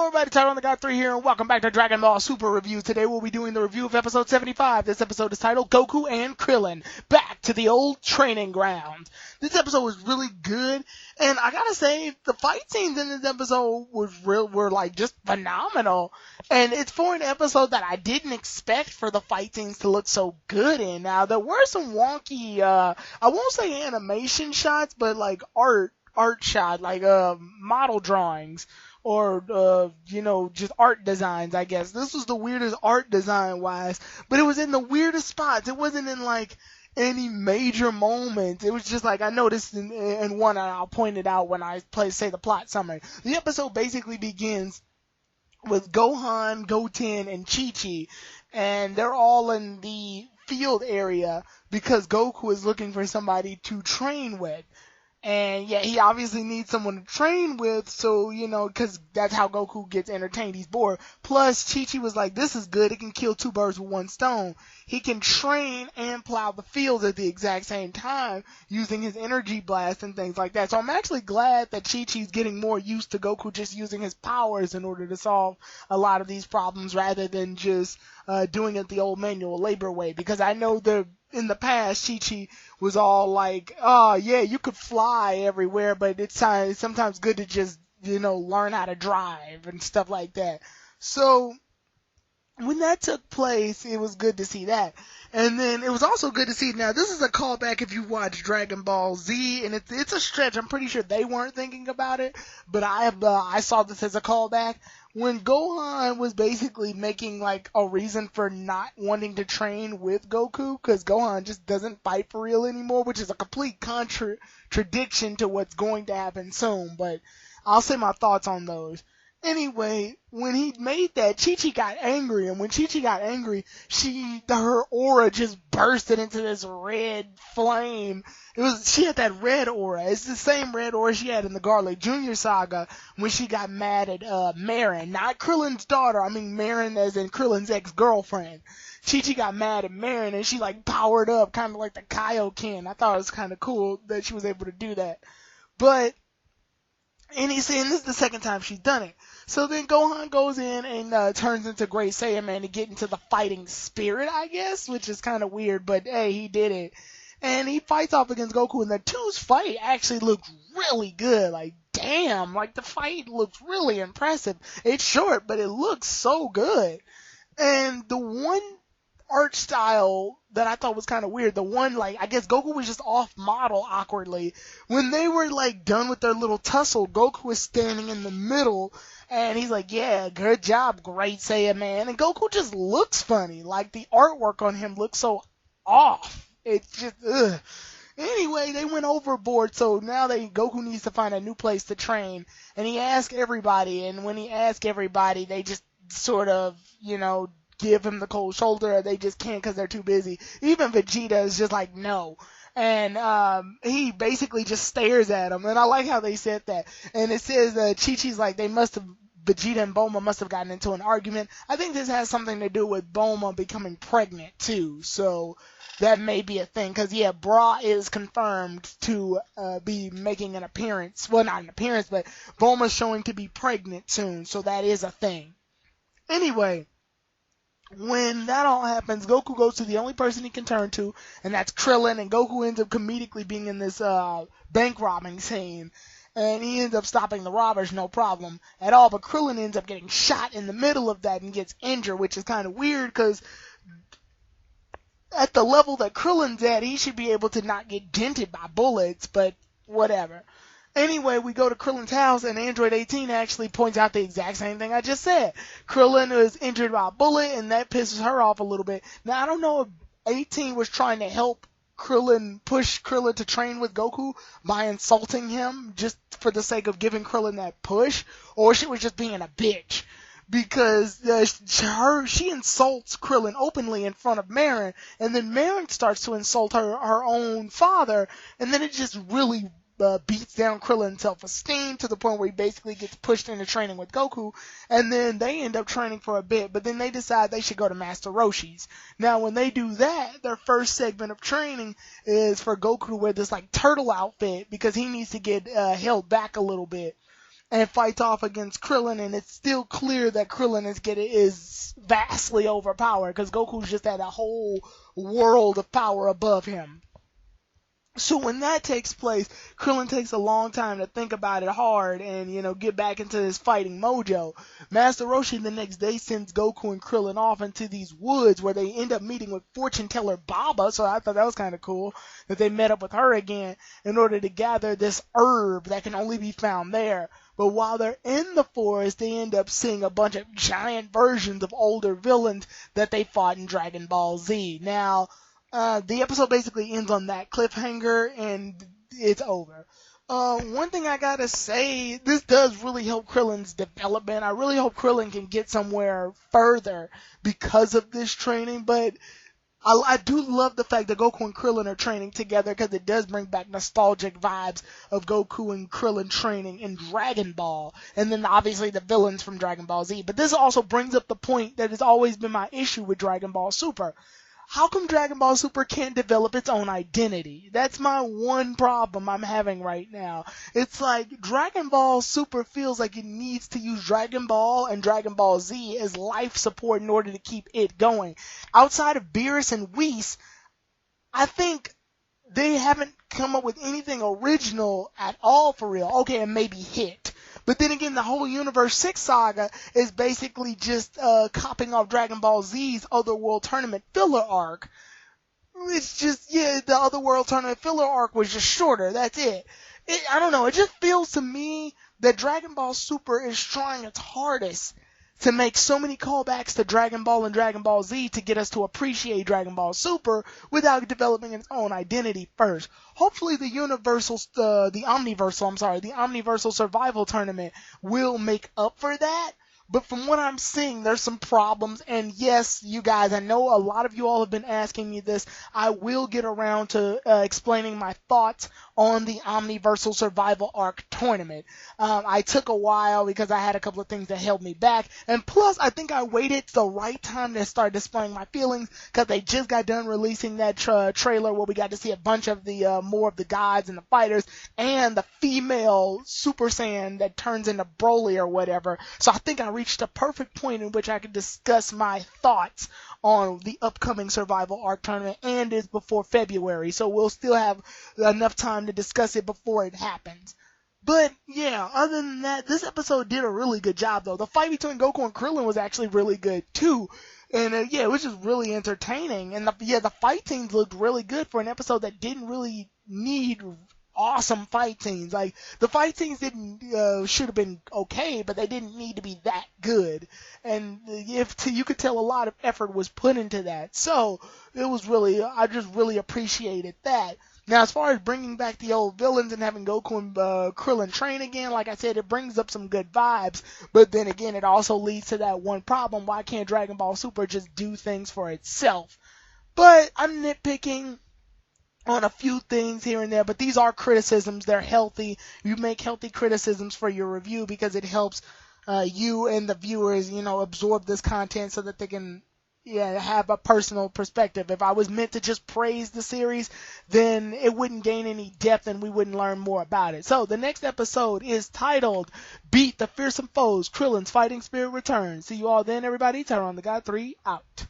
everybody, Tyler on the God 3 here, and welcome back to Dragon Ball Super Review. Today we'll be doing the review of episode 75. This episode is titled Goku and Krillin, Back to the Old Training Ground. This episode was really good, and I gotta say, the fight scenes in this episode were like just phenomenal. And it's for an episode that I didn't expect for the fight scenes to look so good in. Now, there were some wonky, I won't say animation shots, but like art shot, like model drawings or just art designs, I guess. This was the weirdest art design wise, but it was in the weirdest spots. It wasn't in like any major moments. It was just like I noticed in one, and I'll point it out when I say the plot summary. The episode basically begins with Gohan, Goten, and Chi-Chi, and they're all in the field area because Goku is looking for somebody to train with. And yeah, he obviously needs someone to train with, so, because that's how Goku gets entertained. He's bored. Plus, Chi-Chi was like, this is good. It can kill two birds with one stone. He can train and plow the fields at the exact same time using his energy blast and things like that. So I'm actually glad that Chi-Chi's getting more used to Goku just using his powers in order to solve a lot of these problems rather than just doing it the old manual labor way. Because I know in the past, Chi-Chi was all like, oh, yeah, you could fly everywhere, but it's sometimes good to just, learn how to drive and stuff like that. So when that took place, it was good to see that. And then it was also good to see, now this is a callback if you watch Dragon Ball Z, and it's a stretch. I'm pretty sure they weren't thinking about it, but I saw this as a callback. When Gohan was basically making like a reason for not wanting to train with Goku, because Gohan just doesn't fight for real anymore, which is a complete contradiction to what's going to happen soon, but I'll say my thoughts on those. Anyway, when he made that, Chi-Chi got angry, and when Chi-Chi got angry, her aura just bursted into this red flame. She had that red aura. It's the same red aura she had in the Garlic Jr. saga when she got mad at Marin. Not Krillin's daughter, I mean Marin as in Krillin's ex-girlfriend. Chi-Chi got mad at Marin, and she like powered up, kind of like the Kaioken. I thought it was kind of cool that she was able to do that. But and he's saying this is the second time she's done it. So then Gohan goes in and turns into Great Saiyaman to get into the fighting spirit, I guess, which is kind of weird, but hey, he did it. And he fights off against Goku, and the two's fight actually looked really good. Like, damn, like the fight looks really impressive. It's short, but it looks so good. And the one art style that I thought was kind of weird, the one, like, I guess Goku was just off model awkwardly. When they were, like, done with their little tussle, Goku was standing in the middle, and he's like, yeah, good job, Great Saiyaman. And Goku just looks funny. Like, the artwork on him looks so off. It's just, ugh. Anyway, they went overboard, so now Goku needs to find a new place to train. And he asked everybody, and when he asked everybody, they just sort of, give him the cold shoulder, or they just can't because they're too busy. Even Vegeta is just like, no. And he basically just stares at him. And I like how they said that. And it says Chi-Chi's like, Vegeta and Bulma must have gotten into an argument. I think this has something to do with Bulma becoming pregnant, too. So that may be a thing. Because, yeah, Bra is confirmed to be making an appearance. Well, not an appearance, but Bulma's showing to be pregnant soon. So that is a thing. Anyway, when that all happens, Goku goes to the only person he can turn to, and that's Krillin, and Goku ends up comedically being in this bank robbing scene, and he ends up stopping the robbers, no problem at all, but Krillin ends up getting shot in the middle of that and gets injured, which is kind of weird, because at the level that Krillin's at, he should be able to not get dented by bullets, but whatever. Anyway, we go to Krillin's house, and Android 18 actually points out the exact same thing I just said. Krillin was injured by a bullet, and that pisses her off a little bit. Now, I don't know if 18 was trying to help push Krillin to train with Goku by insulting him just for the sake of giving Krillin that push, or she was just being a bitch. Because she insults Krillin openly in front of Marin, and then Marin starts to insult her own father, and then it just really beats down Krillin's self-esteem to the point where he basically gets pushed into training with Goku, and then they end up training for a bit, but then they decide they should go to Master Roshi's. Now, when they do that, their first segment of training is for Goku to wear this, like, turtle outfit, because he needs to get held back a little bit. and fights off against Krillin, and it's still clear that Krillin is vastly overpowered because Goku's just at a whole world of power above him. So when that takes place, Krillin takes a long time to think about it hard and, get back into his fighting mojo. Master Roshi the next day sends Goku and Krillin off into these woods where they end up meeting with fortune teller Baba, so I thought that was kind of cool that they met up with her again in order to gather this herb that can only be found there. But while they're in the forest, they end up seeing a bunch of giant versions of older villains that they fought in Dragon Ball Z. Now, the episode basically ends on that cliffhanger, and it's over. One thing I gotta say, this does really help Krillin's development. I really hope Krillin can get somewhere further because of this training, but I do love the fact that Goku and Krillin are training together because it does bring back nostalgic vibes of Goku and Krillin training in Dragon Ball, and then obviously the villains from Dragon Ball Z. But this also brings up the point that has always been my issue with Dragon Ball Super. How come Dragon Ball Super can't develop its own identity? That's my one problem I'm having right now. It's like Dragon Ball Super feels like it needs to use Dragon Ball and Dragon Ball Z as life support in order to keep it going. Outside of Beerus and Whis, I think they haven't come up with anything original at all for real. Okay, and maybe Hit. But then again, the whole Universe 6 saga is basically just copying off Dragon Ball Z's Otherworld Tournament filler arc. It's just, the Otherworld Tournament filler arc was just shorter. That's it. I don't know. It just feels to me that Dragon Ball Super is trying its hardest to make so many callbacks to Dragon Ball and Dragon Ball Z to get us to appreciate Dragon Ball Super without developing its own identity first. Hopefully the Omniversal Survival Tournament will make up for that. But from what I'm seeing, there's some problems. And yes, you guys, I know a lot of you all have been asking me this. I will get around to explaining my thoughts on the Omniversal Survival Arc tournament. I took a while because I had a couple of things that held me back. And plus, I think I waited the right time to start displaying my feelings because they just got done releasing that trailer where we got to see a bunch of the more of the gods and the fighters and the female Super Saiyan that turns into Broly or whatever. So I think I reached a perfect point in which I could discuss my thoughts on the upcoming Survival Arc tournament, and it's before February, so we'll still have enough time to discuss it before it happens. But yeah, other than that, this episode did a really good job though. The fight between Goku and Krillin was actually really good too. And it was just really entertaining. And the fight scenes looked really good for an episode that didn't really need awesome fight scenes. Like, the fight scenes should have been okay, but they didn't need to be that good. And you could tell a lot of effort was put into that. So, I just really appreciated that. Now, as far as bringing back the old villains and having Goku and Krillin train again, like I said, it brings up some good vibes. But then again, it also leads to that one problem. Why can't Dragon Ball Super just do things for itself? But I'm nitpicking on a few things here and there, but these are criticisms. They're healthy. You make healthy criticisms for your review because it helps you and the viewers, absorb this content so that they can have a personal perspective. If I was meant to just praise the series, then it wouldn't gain any depth and we wouldn't learn more about it. So the next episode is titled Beat the Fearsome Foes, Krillin's Fighting Spirit Returns. See you all then, everybody. Tyron the God 3 out.